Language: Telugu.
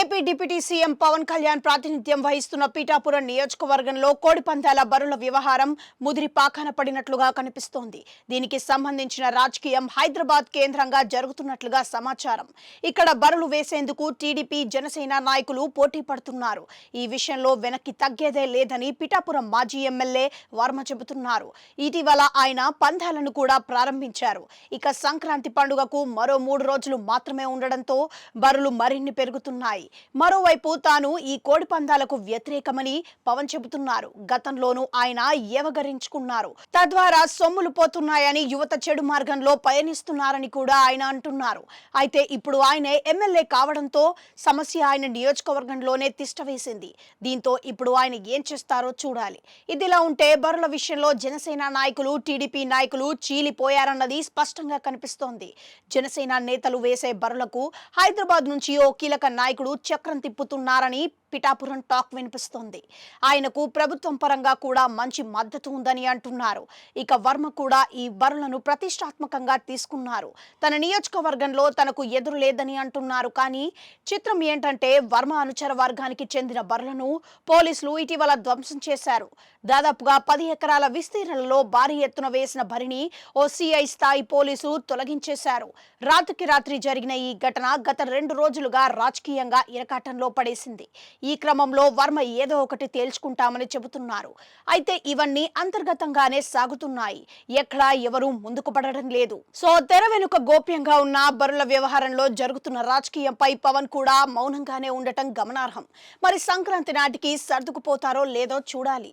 AP deputy CM Pawan Kalyan ప్రాతినిధ్యం వహిస్తున్న పీఠాపురం నియోజకవర్గంలో కోడిపందాల బరుల వ్యవహారం ముదిరి పాకాన పడినట్లుగా కనిపిస్తోంది. దీనికి సంబంధించిన రాజకీయం హైదరాబాద్ కేంద్రంగా జరుగుతున్నట్లుగా సమాచారం. ఇక్కడ బరులు వేసేందుకు టీడీపీ జనసేన నాయకులు పోటీ పడుతున్నారు. ఈ విషయంలో వెనక్కి తగ్గేదే లేదని పీఠాపురం మాజీ ఎమ్మెల్యే వర్మ చెబుతున్నారు. ఇటీవల ఆయన పందాలను కూడా ప్రారంభించారు. ఇక సంక్రాంతి పండుగకు మరో 3 రోజులు మాత్రమే ఉండడంతో బరులు మరిన్ని పెరుగుతున్నాయి. మరోవైపు తాను ఈ కోడి పందాలకు వ్యతిరేకమని పవన్ చెబుతున్నారు. గతంలోనూ ఆయన ఏవగరించుకున్నారు. తద్వారా సొమ్ములు పోతున్నాయని, యువత చెడు మార్గంలో పయనిస్తున్నారని కూడా ఆయన అంటున్నారు. అయితే ఇప్పుడు ఆయన ఎమ్మెల్యే కావడంతో సమస్య ఆయన నియోజకవర్గంలోనే తిష్టవేసింది. దీంతో ఇప్పుడు ఆయన ఏం చేస్తారో చూడాలి. ఇదిలా ఉంటే బరుల విషయంలో జనసేన నాయకులు, టీడీపీ నాయకులు చీలిపోయారన్నది స్పష్టంగా కనిపిస్తోంది. జనసేన నేతలు వేసే బరులకు హైదరాబాద్ నుంచి ఓ కీలక నాయకుడు చక్రం తిప్పుతున్నారని పిఠాపురం టాక్ వినిపిస్తోంది. ఆయనకు ప్రభుత్వం పరంగా కూడా మంచి మద్దతు ఉందని అంటున్నారు. ఇక వర్మ కూడా ఈ బరులను ప్రతిష్టాత్మకంగా తీసుకున్నారు. తన నియోజకవర్గంలో తనకు ఎదురు లేదని అంటున్నారు. కానీ చిత్రం ఏంటంటే వర్మ అనుచర వర్గానికి చెందిన బరులను పోలీసులు ఇటీవల ధ్వంసం చేశారు. దాదాపుగా 10 ఎకరాల విస్తీర్ణంలో భారీ ఎత్తున వేసిన బరిని ఓ సిఐ స్థాయి పోలీసులు తొలగించేశారు. రాత్రికి రాత్రి జరిగిన ఈ ఘటన గత 2 రోజులుగా రాజకీయంగా ఇరకాటంలో పడేసింది. ఈ క్రమంలో వర్మ ఏదో ఒకటి తేల్చుకుంటామని చెబుతున్నారు. అయితే ఇవన్నీ అంతర్గతంగానే సాగుతున్నాయి. ఎక్కడా ఎవరూ ముందుకు పడడం లేదు. సో తెర వెనుక గోప్యంగా ఉన్న బరుల వ్యవహారంలో జరుగుతున్న రాజకీయంపై పవన్ కూడా మౌనంగానే ఉండటం గమనార్హం. మరి సంక్రాంతి నాటికి సర్దుకుపోతారో లేదో చూడాలి.